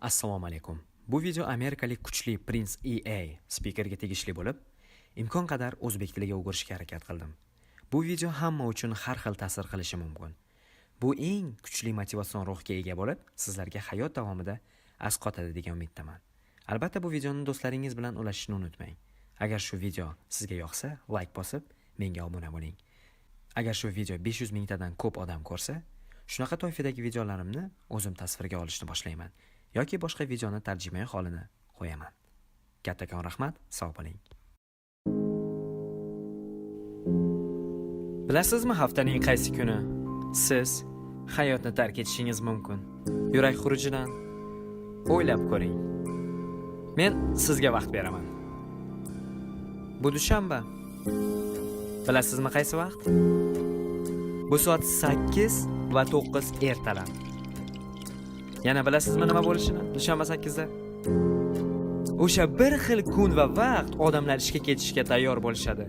Assalomu alaykum. Bu video amerikalik kuchli Prince EA spikerga tegishli bo'lib, imkon qadar o'zbek tiliga o'girishga harakat qildim. Bu video hamma uchun har xil ta'sir qilishi mumkin. Bu eng kuchli motivatsion ruhga ega bo'lib, sizlarga hayot davomida asqotadi degan umiddaman. Albatta bu videoni do'stlaringiz bilan ulashishni unutmang. Agar shu video sizga yoqsa, like bosib, menga obuna bo'ling. Agar shu video 500 mingtadan ko'p odam ko'rsa, shunaqa toifadagi videolarimni o'zim tasvirga olishni boshlayman. Yoki boshqa videoni tarjimai holini qo'yaman. Kattakon rahmat, sog' bo'ling. Bilasizmi, haftaning qaysi kuni siz hayotni tark etishingiz mumkin? Yurak xurujidan o'ylab ko'ring. Men sizga vaqt beraman. Bu dushanba. Bilasizmi qaysi vaqt? Bu soat 8 va 9 ertalab. Yana bilasizmi nima bo'lishini? Dushanba 8da. O'sha bir xil kun va vaqt odamlar ishga ketishga tayyor bo'lishadi.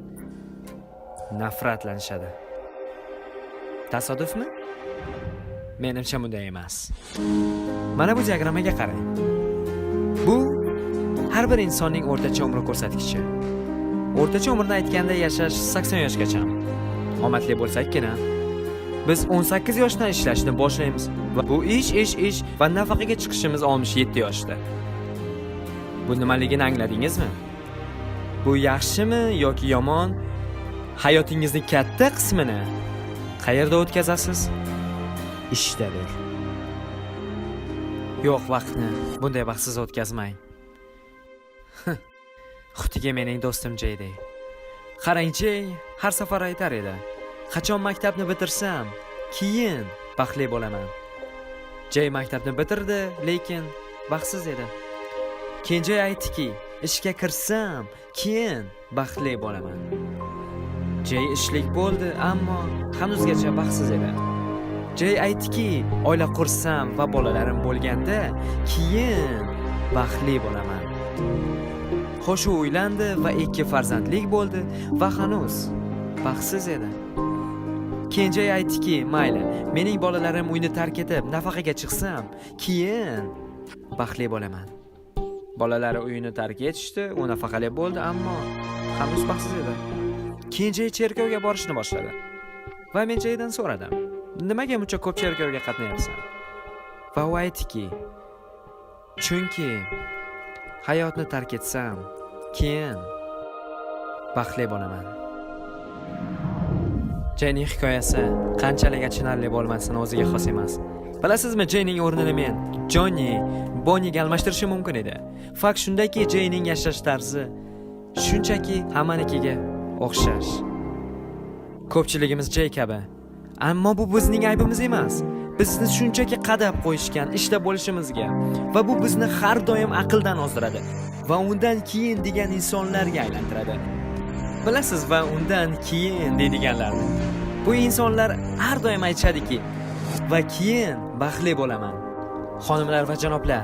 Nafratlanishadi. Tasodifmi? Menimcha bunday emas. Mana bu diagrammaga qarang. Bu har bir insonning o'rtacha umri ko'rsatkichi. O'rtacha umrni aytganda yashash 80 yoshgacha. Omadli bo'lsakkina biz 18 yoshdan ishlashni boshlaymiz va bu ish va nafaqaga chiqishimiz 67 yoshda. Bu nimaligini angladingizmi? Bu yaxshimi yoki yomon? Hayotingizning katta qismini qayerda o'tkazasiz? Ishdadir. Yo'q, vaqtni bunday vaqtsiz o'tkazmang. Xutiga mening do'stim Jay. Qarang, Jay har safar aytar edi: qachon maktabni bitirsam, keyin baxtli bo'laman. Jay maktabni bitirdi, lekin baxtsiz edi. Keyin Jay aytdiki, ishga kirsam, keyin baxtli bo'laman. Jay ishlik bo'ldi, ammo hanuzgacha baxtsiz edi. Jay aytdiki, oila qursam va bolalarim bo'lganda, keyin baxtli bo'laman. Xo'sh, u uylandi va 2 farzandlik bo'ldi va hanuz baxtsiz edi. Keyin Jay aytdiki, mayli, mening bolalarim uyni tark etib nafaqaga chiqsam, keyin baxtli bo'laman. Bolalari uyini tark etishdi, u nafaqali bo'ldi, ammo hanuz baxtsiz edi. Keyin Jay cherkovga borishni boshladi. Va men Jaydan so'radim: "Nimaga buncha ko'p cherkovga qatnayapsan?" Va u aytdiki: "Chunki hayotni tark etsam, keyin baxtli bo'laman." Jayning hikoyasi qanchalik achinarli bo'lmasin, o'ziga xos emas. Bilasizmi, Jayning o'rnini men Bonniga almashtirishim mumkin edi. Fakt shundaki, Jayning yashash tarzi shunchaki hammanikiga o'xshash. Ko'pchiligimiz Jay kabi. Ammo bu bizning aybimiz emas. Bizni shunchaki qadab qo'yishgan ishda bo'lishimizga va bu bizni har doim aqldan ozdiradi va undan keyin degan insonlarga aylantiradi. Bilasiz, va undan keyin deydiganlarni. Bu insonlar har doim aytishadiki, va keyin baxtli bo'laman. Xonimlar va janoblar,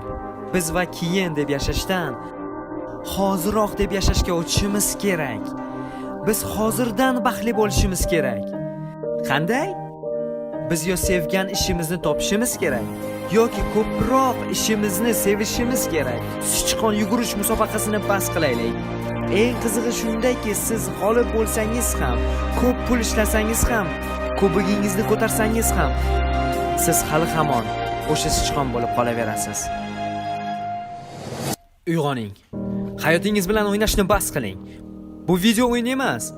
biz va keyin deb yashashdan hozirroq deb yashashga o'tishimiz kerak. Biz hozirdan baxtli bo'lishimiz kerak. Qanday? Biz yo sevgan ishimizni topishimiz kerak, yoki ko'proq ishimizni sevishimiz kerak. Sichqon yugurish musobaqasini bas qilaylik. Eng qizig'i shundaki, siz g'olib bo'lsangiz ham, ko'p pul ishlasangiz ham, kubogingizni ko'tarsangiz ham, siz hali hamon o'sha sichqon bo'lib qolaverasiz. Uyg'oning. Hayotingiz bilan o'ynashni bas qiling. Bu video o'yin emas.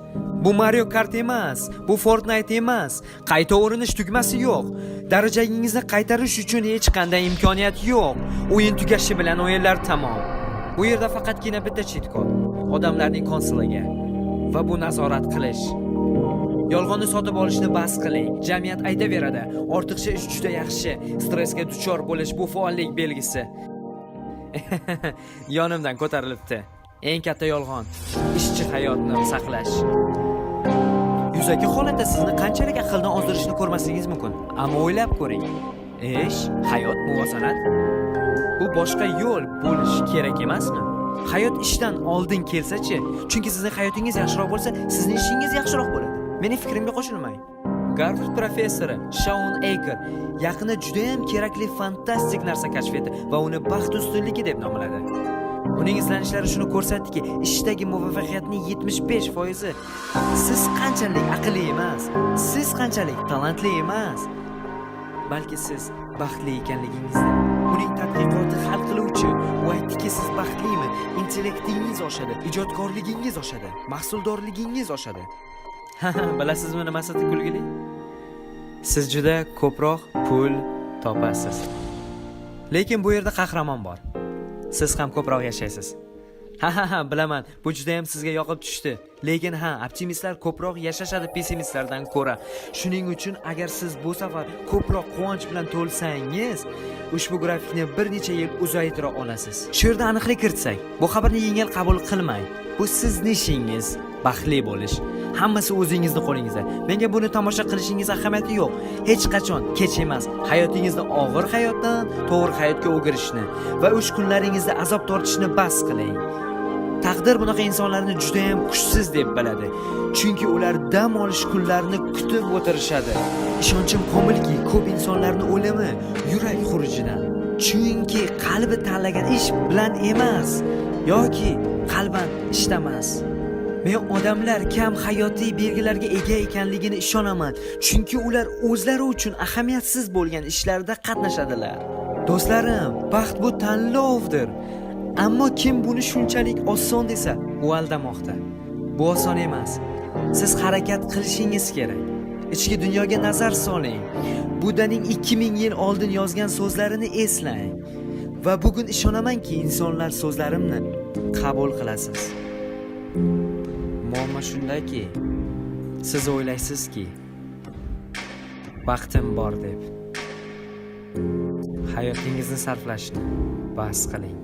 Bu Mario Kart emas, bu Fortnite emas. Qayta o'rinish tugmasi yo'q. Darajangizni qaytarish uchun hech qanday imkoniyat yo'q. O'yin tugashi bilan o'yinlar tamom. Bu yerda faqatgina bitta cheat kod, odamlarning konsoliga va bu nazorat qilish. Yolg'onni sotib olishni bas qiling. Jamiyat aytaveradi, ortiqcha ish juda yaxshi, stressga duchor bo'lish bu faollik belgisi. Yonimdan ko'tarilibdi. Eng katta yolg'on ishchi hayotni saqlash. Yuzaki holatda sizni qanchalik aqldan ozdirishni ko'rmasligingiz mumkin. Ammo o'ylab ko'ring. Ish, hayot muvozanat. Bu boshqa yo'l bo'lish kerak emasmi? Hayot ishdan oldin kelsa-chi? Chunki sizning hayotingiz yaxshiroq bo'lsa, sizning ishingiz yaxshiroq bo'ladi. Mening fikrimga qo'shilmang. Garvard professori Shaun Aker yaqinda juda ham kerakli fantastik narsa kashf etdi va uni baxt ustunligi deb nomladi. Uning izlanishlari shuni ko'rsatdiki, ishdagi muvaffaqiyatning 75% siz qanchalik aqlli emas, siz qanchalik talantli emas, balki siz baxtli ekanligingizda. Uning tadqiqoti hal qiluvchi, u aytdiki, siz baxtlimi, intellektingiz oshadi, ijodkorligingiz oshadi, mahsuldorligingiz oshadi. Bilasizmi nimasi kulgili? Siz juda ko'proq pul topasiz. Lekin bu yerda qahramon bor. Siz ham ko'proq yashaysiz. Bilaman, bu juda ham sizga yoqib tushdi. Lekin optimistlar ko'proq yashashadi pessimistlardan ko'ra. Shuning uchun agar siz bu safar ko'proq quvonch bilan to'lsangiz, ushbu grafikni bir necha yil uzaytira olasiz. Shu yerda aniqlik kiritsak, bu xabarni yengil qabul qilmang. Bu sizning ishingiz, baxtli bo'lish. Hammasi o'zingizning qo'lingizda. Menga buni tomosha qilishingiz ahamiyati yo'q. Hech qachon kech emas. Hayotingizni og'ir hayotdan to'g'ri hayotga o'girishni va o'sh kunlaringizda azob tortishni bas qiling. Taqdir bunaqa insonlarni juda ham kuchsiz deb biladi. Chunki ular dam olish kunlarini kutib o'tirishadi. Ishonchim komilki, ko'p insonlarning o'limi yurak xurujidan. Chunki qalbi tanlagan ish bilan emas, yoki qalban ishdamas. Men odamlar kam hayotiy belgilarga ega ekanligini ishonaman, chunki ular o'zlari uchun ahamiyatsiz bo'lgan ishlarda qatnashadilar. Do'stlarim, baxt bu tanlovdir. Ammo kim buni shunchalik oson desa, u aldamoqda. Bu oson emas. Siz harakat qilishingiz kerak. Ichki dunyoga nazar soling. Budaning 2000 yil oldin yozgan so'zlarini eslang. Va bugun ishonamanki, insonlar so'zlarimni qabul qilasiz. Muammo shundaki, siz o'ylaysizki, vaqtim bor deb hayotingizni sarflashni bas qiling.